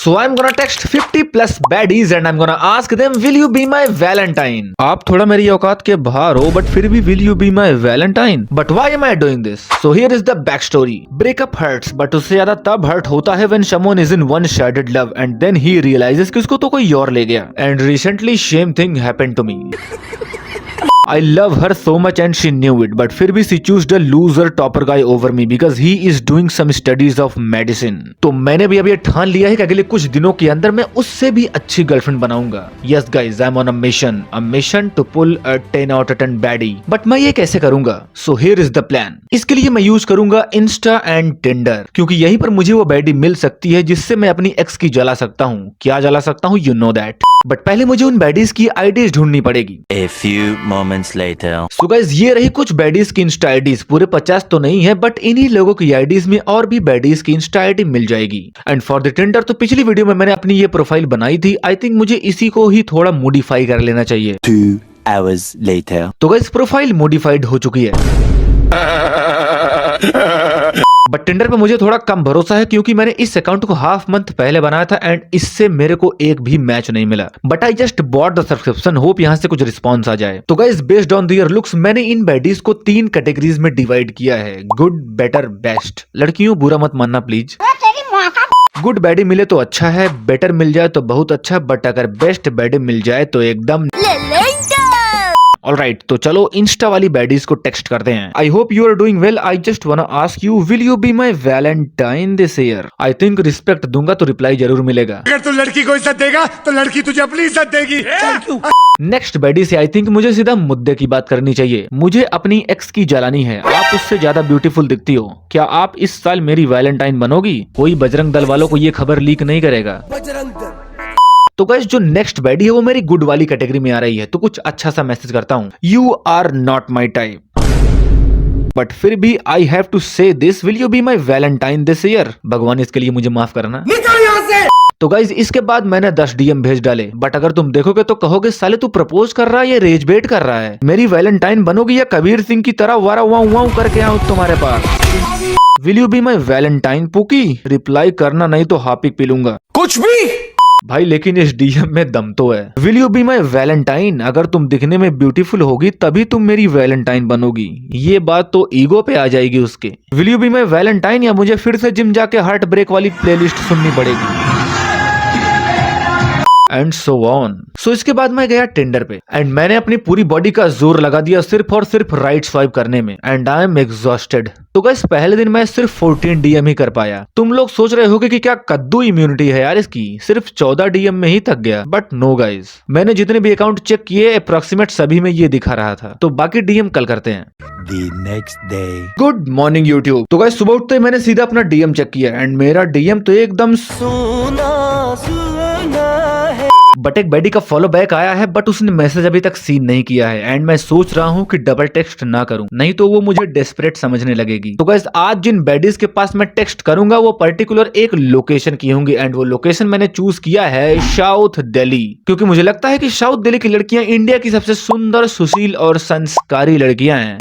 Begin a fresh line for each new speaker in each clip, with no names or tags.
So I'm gonna text 50 plus baddies and I'm gonna ask them, will you be my Valentine? आप थोड़ा मेरी औकात के बाहर हो, but फिर भी will you be my Valentine? But why am I doing this? So here is the backstory. Breakup hurts, but उससे ज्यादा तब hurt होता है when someone is in one-sided love and then he realizes कि उसको तो कोई और ले गया. And recently same thing happened to me. I love her so much and she knew it, but फिर भी she chose the loser topper guy over me because he is doing some studies of medicine. तो मैंने भी अब ये ठान लिया है कि अगले कुछ दिनों के अंदर मैं उससे भी अच्छी गर्लफ्रेंड बनाऊंगा. Yes guys, I'm on a mission to pull a 10 out of 10 baddie. But मैं ये कैसे करूंगा? So here is the plan. इसके लिए मैं यूज करूंगा इंस्टा एंड टिंडर, क्योंकि यहीं पर मुझे वो बैडी मिल सकती है जिससे मैं अपनी एक्स की जला सकता हूँ. क्या जला सकता हूँ? You know that. बट पहले मुझे उन बैडीज की आईडीज ढूंढनी पड़ेगी.
A few moments later.
So guys, ये रही कुछ बैडीज की इंस्टा आईडीज. पूरे 50 तो नहीं है, बट इन्हीं लोगों की आईडीज में और भी बैडीज की इंस्टा आईडी मिल जाएगी. एंड फॉर द टिंडर तो पिछली वीडियो में मैंने अपनी ये प्रोफाइल बनाई थी. आई थिंक मुझे इसी को ही थोड़ा मॉडिफाई कर लेना चाहिए.
2 hours later.
तो गाइस, प्रोफाइल मॉडिफाइड हो चुकी है. बट टिंडर पे मुझे थोड़ा कम भरोसा है क्योंकि मैंने इस अकाउंट को हाफ मंथ पहले बनाया था एंड इससे मेरे को एक भी मैच नहीं मिला. But I just bought the subscription, hope यहाँ से कुछ रिस्पॉन्स आ जाए. तो guys, based on their looks मैंने इन बैडीज को 3 कैटेगरीज में डिवाइड किया है. Good, better, best. लड़कियों बुरा मत मानना प्लीज. गुड बैडी मिले तो अच्छा है, बेटर मिल जाए तो बहुत अच्छा, बट अगर बेस्ट बैडी मिल जाए तो एकदम ऑलराइट. तो चलो इंस्टा वाली बैडीज को टेक्स्ट करते हैं. I hope you are doing well. I just wanna ask you, will you be my valentine this year? I think respect दूंगा तो रिप्लाई जरूर मिलेगा.
अगर तू लड़की को इज्जत देगा तो लड़की तुझे अपनी इज्जत देगी.
नेक्स्ट बैडी से आई थिंक मुझे सीधा मुद्दे की बात करनी चाहिए. मुझे अपनी एक्स की जलानी है. आप उससे ज्यादा ब्यूटीफुल दिखती हो. क्या आप इस साल मेरी वैलेंटाइन बनोगी? कोई बजरंग दल वालों को ये खबर लीक नहीं करेगा. तो गाइस, जो नेक्स्ट बैडी है वो मेरी गुड वाली कैटेगरी में आ रही है. तो कुछ अच्छा सा मैसेज करता हूँ. You are not my type, but फिर भी I have to say this, will you be my valentine this year? भगवान इसके लिए मुझे माफ करना. तो गाइज, इसके बाद मैंने 10 डीएम भेज डाले. बट अगर तुम देखोगे तो कहोगे, साले तू प्रपोज कर रहा है या रेज बेट कर रहा है? मेरी वैलेंटाइन बनोगी या कबीर सिंह की तरह वारा वाऊ वाऊ करके आऊं तुम्हारे पास? Will you be my valentine pookie? Reply करना, नहीं तो हापिक पी लूंगा.
कुछ भी
भाई, लेकिन इस डीएम में दम तो है. Will you be my Valentine? अगर तुम दिखने में ब्यूटीफुल होगी तभी तुम मेरी वैलेंटाइन बनोगी. ये बात तो ईगो पे आ जाएगी उसके. Will you be my Valentine या मुझे फिर से जिम जाके हार्ट ब्रेक वाली प्लेलिस्ट सुननी पड़ेगी? And so on. सो इसके बाद मैं गया टिंडर पे एंड मैंने अपनी पूरी बॉडी का जोर लगा दिया सिर्फ और सिर्फ राइट स्वाइप करने में. And I am exhausted. तो गाइस, पहले दिन मैं सिर्फ 14 डीएम ही कर पाया. तुम लोग सोच रहे होगे कि क्या कद्दू इम्यूनिटी है यार इसकी, सिर्फ 14 डीएम में ही थक गया. बट नो गाइस, मैंने जितने भी अकाउंट चेक किए अप्रोक्सीमेट सभी में ये दिखा रहा था. तो बाकी डीएम कल करते हैं.
The next day.
Good morning YouTube. तो गाइस, सुबह उठते ही मैंने सीधा अपना डीएम चेक किया एंड मेरा डीएम तो एकदम बट एक बैडी का फॉलो बैक आया है, बट उसने मैसेज अभी तक सीन नहीं किया है. एंड मैं सोच रहा हूँ कि डबल टेक्स्ट ना करूं, नहीं तो वो मुझे डेस्परेट समझने लगेगी. तो गाइस, आज जिन बैडीज के पास मैं टेक्स्ट करूंगा वो पर्टिकुलर एक लोकेशन की होंगी. एंड वो लोकेशन मैंने चूज किया है साउथ दिल्ली, क्योंकि मुझे लगता है कि साउथ दिल्ली की लड़कियां इंडिया की सबसे सुंदर, सुशील और संस्कारी लड़कियां हैं.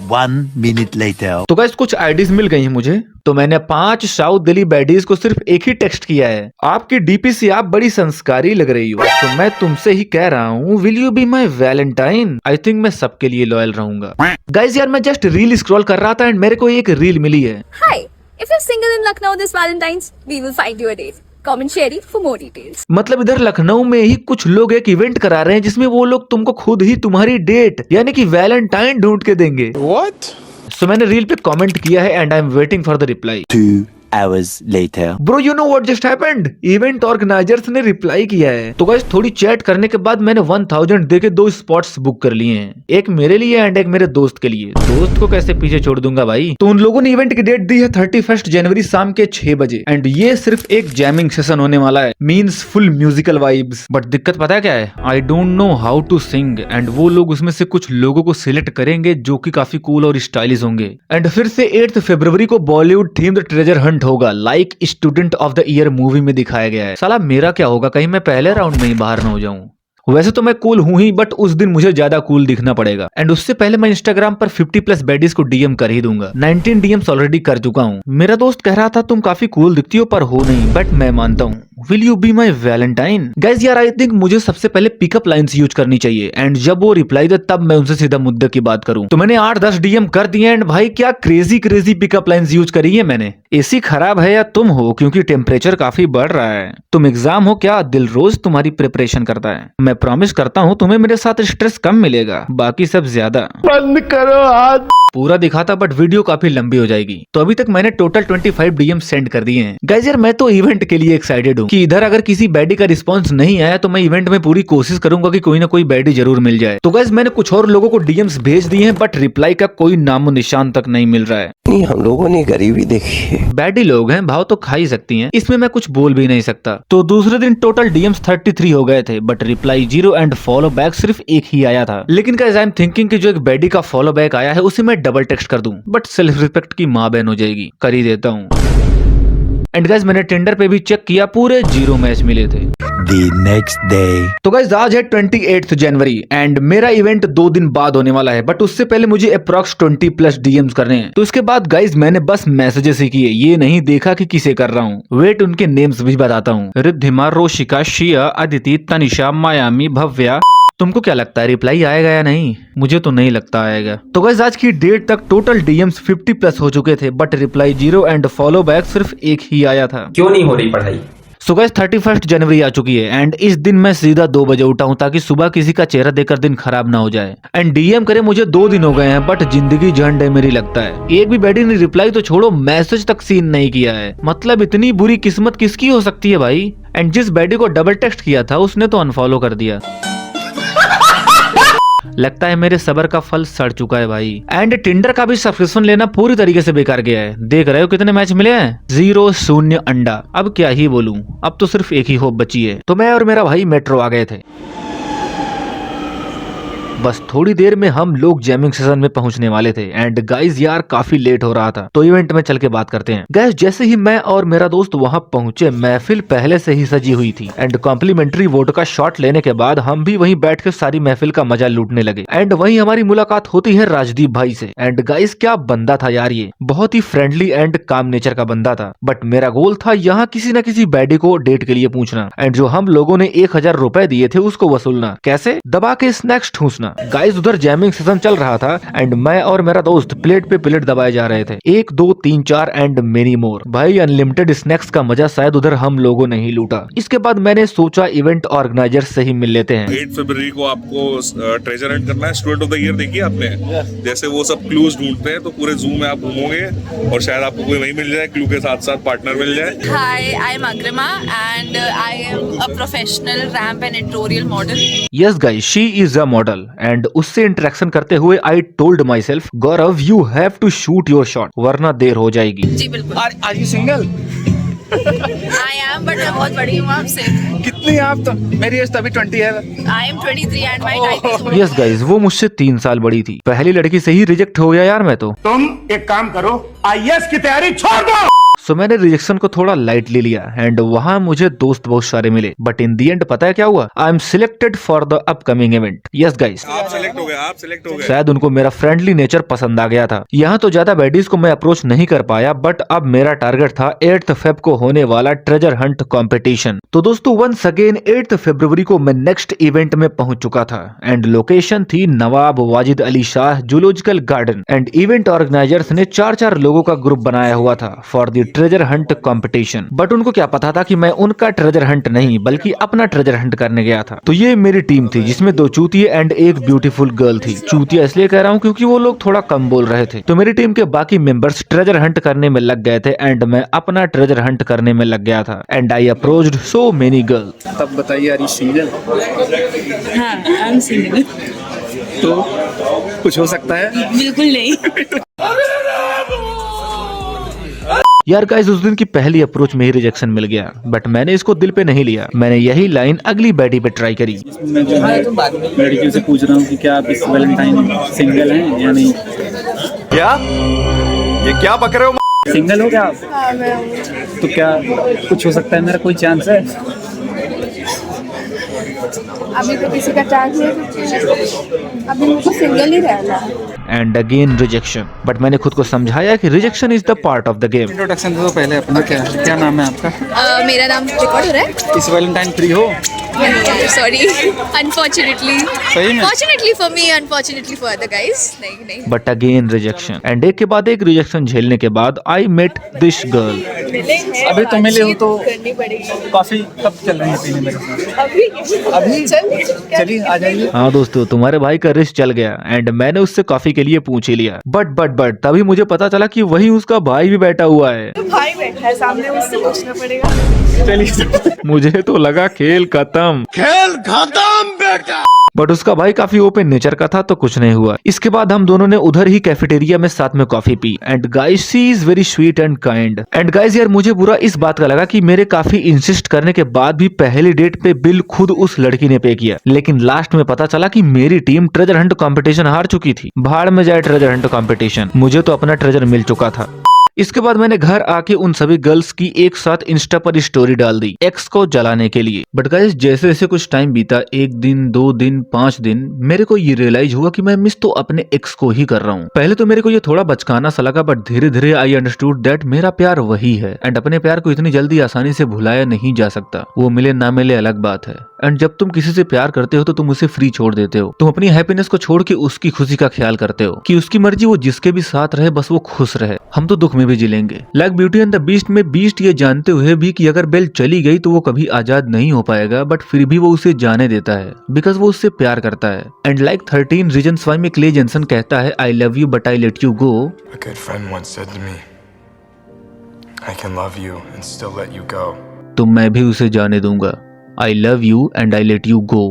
1 minute later.
तो गाइस, कुछ आईडीज मिल गई हैं मुझे. तो मैंने 5 साउथ दिल्ली बैडीज को सिर्फ एक ही टेक्स्ट किया है. आपकी डीपी से आप बड़ी संस्कारी लग रही हो, तो मैं तुमसे ही कह रहा हूँ, will you be my Valentine? I think मैं सबके लिए लॉयल रहूंगा. गाइस यार, मैं जस्ट रील स्क्रॉल कर रहा था एंड मेरे को एक रील मिली है.
Hi, if you're single in Lucknow this Valentine's, we will find you a date. Comment Sherry for more details.
मतलब इधर लखनऊ में ही कुछ लोग एक इवेंट करा रहे हैं जिसमें वो लोग तुमको खुद ही तुम्हारी डेट यानी कि वैलेंटाइन ढूंढ के देंगे.
What?
सो मैंने रील पे कमेंट किया है and I am waiting for the reply.
2 hours later.
Bro, you know what just happened? Event organisers ने रिप्लाई किया है. तो गाइस, थोड़ी चैट करने के बाद मैंने 1000 देके 2 स्पॉट्स बुक कर लिए हैं. एक मेरे लिए एंड एक मेरे दोस्त के लिए. दोस्त को कैसे पीछे छोड़ दूंगा भाई. तो उन लोगों ने इवेंट की डेट दी है 31 जनवरी शाम के 6 बजे. एंड ये सिर्फ एक जैमिंग सेशन होने वाला है, means full musical vibes. But दिक्कत पता है क्या है? I don't know how to sing. And वो लोग उसमें से कुछ लोगों को सिलेक्ट करेंगे जो कि काफी कूल और स्टाइलिश होंगे. एंड फिर से 8 फरवरी को बॉलीवुड थीम्ड ट्रेजर हंट होगा, like student of the year movie में दिखाया गया है. साला मेरा क्या होगा, कहीं मैं पहले राउंड में ही बाहर ना हो जाऊं. वैसे तो मैं कूल हूँ ही, बट उस दिन मुझे ज्यादा कूल दिखना पड़ेगा। एंड उससे पहले मैं इंस्टाग्राम पर 50+ बैडीज को डीएम कर ही दूंगा। 19 डीएम्स ऑलरेडी कर चुका हूँ। मेरा दोस्त कह रहा था तुम काफी कूल दिखती हो पर हो नहीं, बट मैं मानता हूँ। Will you be my Valentine? Guys यार आई थिंक मुझे सबसे पहले पिकअप लाइन्स यूज करनी चाहिए, एंड जब वो रिप्लाई दे तब मैं उनसे सीधा मुद्दे की बात करूं। तो मैंने 8-10 डीएम कर दिए, एंड भाई क्या क्रेजी पिकअप लाइन्स यूज करी है मैंने। एसी खराब है या तुम हो, क्योंकि टेम्परेचर काफी बढ़ रहा है। तुम एग्जाम हो क्या? दिल रोज तुम्हारी प्रिपरेशन करता है। मैं प्रॉमिस करता हूँ तुम्हें मेरे साथ स्ट्रेस कम मिलेगा, बाकी सब ज्यादा।
बंद करो हाथ।
पूरा दिखाता बट वीडियो काफी लंबी हो जाएगी। तो अभी तक मैंने टोटल 25 डीएम सेंड कर दिए हैं। गाइस यार मैं तो इवेंट के लिए एक्साइटेड हूँ कि इधर अगर किसी बैडी का रिस्पांस नहीं आया तो मैं इवेंट में पूरी कोशिश करूंगा कि कोई ना कोई बैडी जरूर मिल जाए। तो गाइस मैंने कुछ और लोगों को डीएम्स भेज दिए हैं, बट रिप्लाई का कोई नामो निशान तक नहीं मिल रहा है।
नहीं, हम लोगों ने गरीबी देखी है।
बैडी लोग हैं, भाव तो खा ही सकती हैं, इसमें मैं कुछ बोल भी नहीं सकता। तो दूसरे दिन टोटल डीएम्स 33 हो गए थे, but reply 0 and follow back सिर्फ एक ही आया था। लेकिन गाइस आई एम थिंकिंग कि जो एक बैडी का फॉलो बैक आया है उसे मैं डबल टेक्स्ट कर दूं, बट सेल्फ रिस्पेक्ट की माँ बहन हो जाएगी, कर ही देता हूँ। एंड गाइस मैंने टेंडर पे भी चेक किया, पूरे 0 मैच मिले थे।
The next day.
तो गाइस आज है 28 जनवरी एंड मेरा इवेंट 2 दिन बाद होने वाला है, बट उससे पहले मुझे अप्रॉक्स 20+ डीएम्स करने हैं। तो इसके बाद गाइस मैंने बस मैसेजेस ही किए, ये नहीं देखा कि किसे कर रहा हूँ। वेट उनके नेम्स भी बताता हूँ। रिद्धिमा, रोशिका, शिया, अदिति, तनिषा, मायामी, भव्या। तुमको क्या लगता है रिप्लाई आएगा या नहीं? मुझे तो नहीं लगता आएगा। तो गाइस आज की डेट तक टोटल डीएम्स 50+ हो चुके थे, but reply 0 and follow back सिर्फ एक ही आया था।
क्यों नहीं हो रही पढ़ाई?
सो गाइस 31 जनवरी आ चुकी है एंड इस दिन मैं सीधा 2 बजे उठा हूं ताकि सुबह किसी का चेहरा देखकर दिन खराब ना हो जाए। एंड डीएम करे मुझे 2 दिन हो गए हैं, बट जिंदगी झंड मेरी लगता है। एक भी बैडी ने रिप्लाई तो छोड़ो, मैसेज तक सीन नहीं किया है। मतलब इतनी बुरी किस्मत किसकी हो सकती है भाई। एंड जिस बैडी को डबल टेक्स्ट किया था उसने तो अनफॉलो कर दिया। लगता है मेरे सबर का फल सड़ चुका है भाई। एंड टिंडर का भी सब्सक्रिप्शन लेना पूरी तरीके से बेकार गया है। देख रहे हो कितने मैच मिले हैं? 0 0 अंडा। अब क्या ही बोलूं, अब तो सिर्फ एक ही होप बची है। तो मैं और मेरा भाई मेट्रो आ गए थे। बस थोड़ी देर में हम लोग जैमिंग सेशन में पहुंचने वाले थे। एंड गाइस यार काफी लेट हो रहा था, तो इवेंट में चल के बात करते हैं। गाइस जैसे ही मैं और मेरा दोस्त वहां पहुंचे, महफिल पहले से ही सजी हुई थी। एंड कॉम्प्लीमेंट्री वोडका शॉट लेने के बाद हम भी वहीं बैठ के सारी महफिल का मजा लूटने लगे। एंड वहीं हमारी मुलाकात होती है राजदीप भाई से। एंड गाइस क्या बंदा था यार, ये बहुत ही फ्रेंडली एंड काम नेचर का बंदा था। बट मेरा गोल था यहाँ किसी न किसी बैडी को डेट के लिए पूछना, एंड जो हम लोगों ने 1000 रुपए दिए थे उसको वसूलना। कैसे? दबा के स्नैक्स ठूसना। गाइस उधर जैमिंग सेशन चल रहा था एंड मैं और मेरा दोस्त प्लेट पे प्लेट दबाए जा रहे थे। 1 2 3 4 एंड मेनी मोर। भाई अनलिमिटेड स्नैक्स का मजा शायद उधर हम लोगों ने ही लूटा। इसके बाद मैंने सोचा इवेंट ऑर्गेनाइजर से ही मिल लेते हैं।
8 फरवरी को आपको ट्रेजर हंट करना है। स्टूडेंट ऑफ द ईयर देखिए आपने, जैसे वो सब क्लूज ढूंढते हैं, तो पूरे जूम में आप घूमोगे और शायद आपको कोई वही मिल जाए, क्लू के साथ साथ पार्टनर मिल जाए।
Hi, I'm Agrima and I am a professional ramp and editorial model.
Yes guys, she is a model. And उससे इंटरेक्शन करते हुए I told my self, Gaurav you have to shoot your shot वरना देर हो जाएगी।
जी बिल्कुल।
Are you single?
I am, but मैं बहुत बड़ी हूँ आपसे।
कितनी हैं आप? तो मेरी एज तभी 20 है।
I am 23 and my type is
yes guys, वो मुझसे 3 साल बड़ी थी। पहली लड़की से ही रिजेक्ट हो गया यार मैं तो।
तुम एक काम करो, आईएएस की तैयारी छोड़ दो।
सो मैंने रिजेक्शन को थोड़ा लाइटली लिया एंड वहां मुझे दोस्त बहुत सारे मिले, बट इन दी एंड पता है क्या हुआ? I am selected for the upcoming event. Yes guys,
आप सिलेक्ट हो गए, आप सिलेक्ट हो गए।
शायद उनको मेरा फ्रेंडली नेचर पसंद आ गया था। यहाँ तो ज्यादा बैडीज को मैं अप्रोच नहीं कर पाया, बट अब मेरा टारगेट था 8 फेब को होने वाला ट्रेजर हंट कंपटीशन। तो दोस्तों वंस अगेन 8 फरवरी को मैं नेक्स्ट इवेंट में पहुंच चुका था एंड लोकेशन थी Nawab Wajid Ali Shah zoological garden. And event organisers ने 4 लोगों का ग्रुप बनाया हुआ था for the treasure hunt competition. But उनको क्या पता था कि मैं उनका ट्रेजर हंट नहीं बल्कि अपना ट्रेजर हंट करने गया था। तो ये मेरी टीम थी जिसमें 2 चूतिए एंड एक ब्यूटीफुल गर्ल थी। चूतिया इसलिए कह रहा हूँ क्योंकि वो लोग थोड़ा कम बोल रहे थे। तो मेरी टीम के बाकी मेंबर्स ट्रेजर हंट करने में लग गए थे एंड मैं अपना ट्रेजर हंट करने में लग गया था। And I approached so many girls.
तब बताइए, आर यू सिंगल?
हाँ, आई एम सिंगल।
तो कुछ हो सकता है?
बिल्कुल नहीं।
यार गाइस उस दिन की पहली अप्रोच में ही रिजेक्शन मिल गया, बट मैंने इसको दिल पे नहीं लिया। मैंने यही लाइन अगली बैडी पे ट्राई करी।
मैं जो है लड़कियों से पूछ रहा हूँ कि क्या आप इस वैलेंटाइन सिंगल हैं या नहीं?
क्या ये क्या बक रहे हो?
सिंगल हो क्या आप?
हाँ, मैं हूँ।
तो क्या कुछ हो सकता है, मेरा कोई चांस है?
अभी तो किसी का चांस नहीं है, अभी मुझको सिंगल ही रहना है।
एंड अगेन रिजेक्शन, बट मैंने खुद को समझाया कि rejection is the part of the game.
Introduction दो पहले अपना, क्या नाम है आपका?
मेरा नाम रिकॉर्ड हो रहा है?
इस वैलेंटाइन फ्री हो?
Sorry, unfortunately.
सही में?
Fortunately for me, unfortunately for other guys. नहीं।
बट अगेन रिजेक्शन, एंड एक के बाद एक रिजेक्शन झेलने के बाद आई मेट दिस गर्ल।
अभी तो मिले हो तो
करनी पड़ेगी।
कॉफी कब चल रही है पीने मेरे साथ?
अभी
चलिए आ जाइए।
हाँ दोस्तों, तुम्हारे भाई का रिश्त चल गया एंड मैंने उससे कॉफी के लिए पूछ ही लिया। बट तभी मुझे पता चला कि वही उसका भाई भी बैठा हुआ है।
भाई बैठा है सामने, उससे पूछना पड़ेगा।
चलिए
मुझे तो लगा खेल खत्म। बट उसका भाई काफी ओपन नेचर का था तो कुछ नहीं हुआ। इसके बाद हम दोनों ने उधर ही कैफेटेरिया में साथ में coffee P and guys she is very sweet and kind. And guys यार मुझे बुरा इस बात का लगा कि मेरे काफी इंसिस्ट करने के बाद भी पहली डेट पे बिल खुद उस लड़की ने पे किया। लेकिन लास्ट में पता चला कि मेरी टीम ट्रेजर हंट कंपटीशन हार चुकी थी। भाड़ में जाए ट्रेजर हंट कंपटीशन, मुझे तो अपना ट्रेजर मिल चुका था। इसके बाद मैंने घर आके उन सभी गर्ल्स की एक साथ इंस्टा पर स्टोरी डाल दी एक्स को जलाने के लिए। बट गाइस जैसे जैसे कुछ टाइम बीता, 1 दिन 2 दिन 5 दिन, मेरे को ये रियलाइज हुआ कि मैं मिस तो अपने एक्स को ही कर रहा हूँ। पहले तो मेरे को ये थोड़ा बचकाना सा लगा, बट धीरे धीरे आई अंडरस्टूड दैट मेरा प्यार वही है एंड अपने प्यार को इतनी जल्दी आसानी से भुलाया नहीं जा सकता। वो मिले ना मिले अलग बात है। एंड जब तुम किसी से प्यार करते हो तो तुम उसे फ्री छोड़ देते हो। तुम अपनी हैप्पीनेस को छोड़ के उसकी खुशी का ख्याल करते हो कि उसकी मर्जी, वो जिसके भी साथ रहे बस वो खुश रहे। हम तो दुख में भी जी लेंगे। Like beauty and the beast में बीस्ट ये जानते हुए भी कि अगर बेल चली गई तो वो कभी आजाद नहीं हो पाएगा, बट फिर भी वो उसे जाने देता है बिकॉज वो उससे प्यार करता है। एंड लाइक 13 रीजन्स व्हाई में क्ले जेनसन कहता है I love you but I let you go.
A good friend once said to me, I can love you and still let you go.
तो मैं भी उसे जाने दूंगा। I love you and I let you go.